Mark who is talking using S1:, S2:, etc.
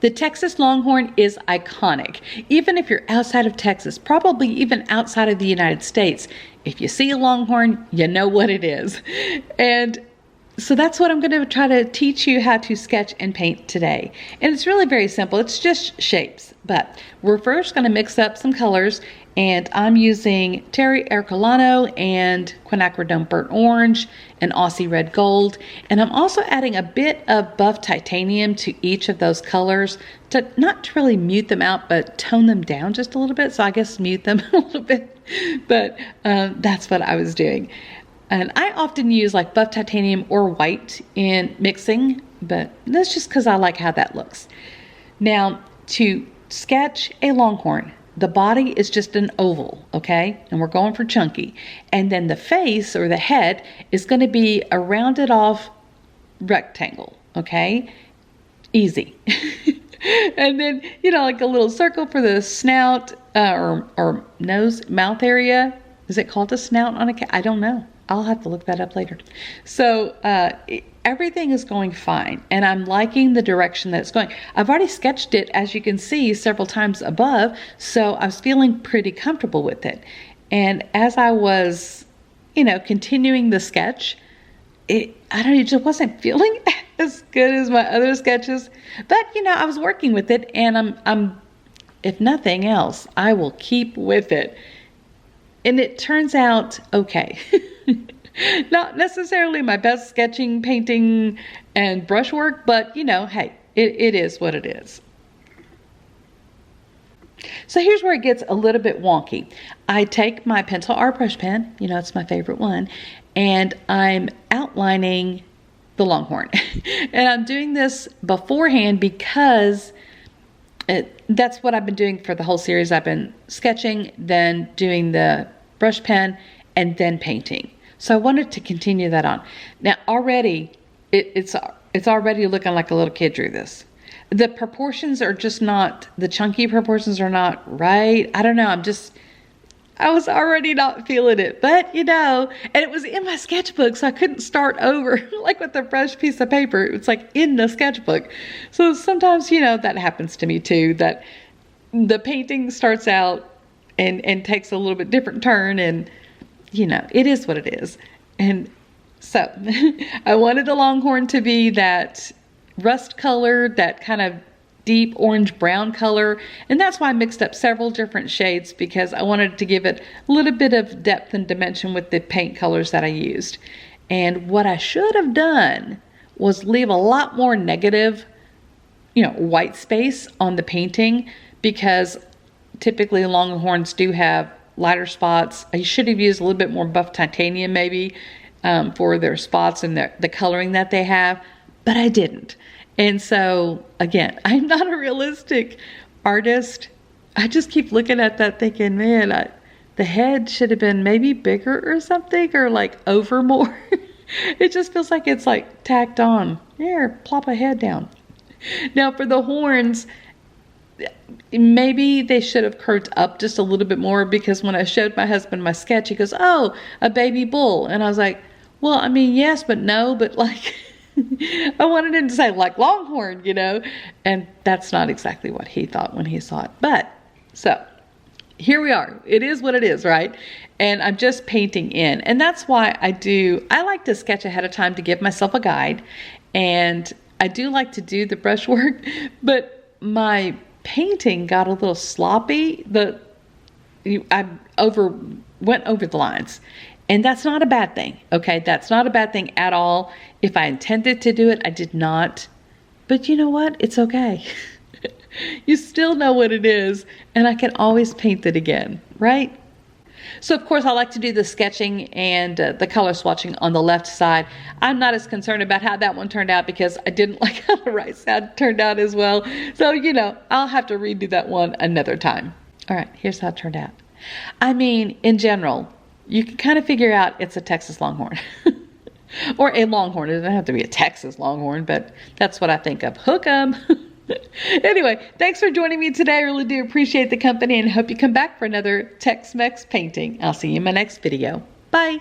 S1: The Texas Longhorn is iconic. Even if you're outside of Texas, probably even outside of the United States, if you see a Longhorn, you know what it is. And so that's what I'm going to try to teach you how to sketch and paint today. And it's really very simple. It's just shapes. But we're first going to mix up some colors. And I'm using Terry Ercolano and Quinacridone Burnt Orange and Aussie Red Gold. And I'm also adding a bit of buff titanium to each of those colors to not really mute them out, but tone them down just a little bit. So I guess mute them a little bit. But that's what I was doing. And I often use like buff titanium or white in mixing, but that's just because I like how that looks. Now, to sketch a Longhorn, the body is just an oval, okay? And we're going for chunky. And then the face or the head is going to be a rounded off rectangle, okay? Easy. And then, you know, like a little circle for the snout or nose, mouth area. Is it called a snout on a cat? I don't know. I'll have to look that up later. So everything is going fine, and I'm liking the direction that it's going. I've already sketched it, as you can see, several times above, so I was feeling pretty comfortable with it. And as I was, you know, continuing the sketch, it just wasn't feeling as good as my other sketches. But, you know, I was working with it, and I'm if nothing else, I will keep with it. And it turns out okay. Not necessarily my best sketching, painting, and brushwork, but you know, hey, it is what it is. So here's where it gets a little bit wonky. I take my pencil art brush pen, you know, it's my favorite one, and I'm outlining the Longhorn. And I'm doing this beforehand because that's what I've been doing for the whole series. I've been sketching, then doing the brush pen, and then painting. So I wanted to continue that on. Now already, it's already looking like a little kid drew this. The proportions are just not, the chunky proportions are not right. I don't know, I was already not feeling it. But, you know, and it was in my sketchbook, so I couldn't start over like with a fresh piece of paper. It's like in the sketchbook. So sometimes, you know, that happens to me too, that the painting starts out and takes a little bit different turn, and you know, it is what it is. And so I wanted the Longhorn to be that rust color, that kind of deep orange brown color. And that's why I mixed up several different shades, because I wanted to give it a little bit of depth and dimension with the paint colors that I used. And what I should have done was leave a lot more negative, you know, white space on the painting, because typically Longhorns do have lighter spots. I should have used a little bit more buff titanium maybe for their spots and the coloring that they have, but I didn't. And so again, I'm not a realistic artist. I just keep looking at that thinking, man, the head should have been maybe bigger or something, or like over more. It just feels like it's like tacked on. Here, plop a head down. Now for the horns, maybe they should have curved up just a little bit more, because when I showed my husband my sketch, he goes, "Oh, a baby bull." And I was like, well, I mean, yes, but no, but like, I wanted him to say like Longhorn, you know, and that's not exactly what he thought when he saw it. But so here we are. It is what it is, right? And I'm just painting in. And that's why I like to sketch ahead of time to give myself a guide. And I do like to do the brushwork, but my painting got a little sloppy. I went over the lines, and that's not a bad thing. Okay, that's not a bad thing at all. If I intended to do it, I did not. But you know what? It's okay. You still know what it is, and I can always paint it again, right? So of course I like to do the sketching and the color swatching on the left side. I'm not as concerned about how that one turned out, because I didn't like how the right side turned out as well. So, you know, I'll have to redo that one another time. All right, here's how it turned out. I mean, in general, you can kind of figure out it's a Texas Longhorn. Or a Longhorn. It doesn't have to be a Texas Longhorn, but that's what I think of. Hook 'em. Anyway, thanks for joining me today. I really do appreciate the company, and hope you come back for another Tex-Mex painting. I'll see you in my next video. Bye.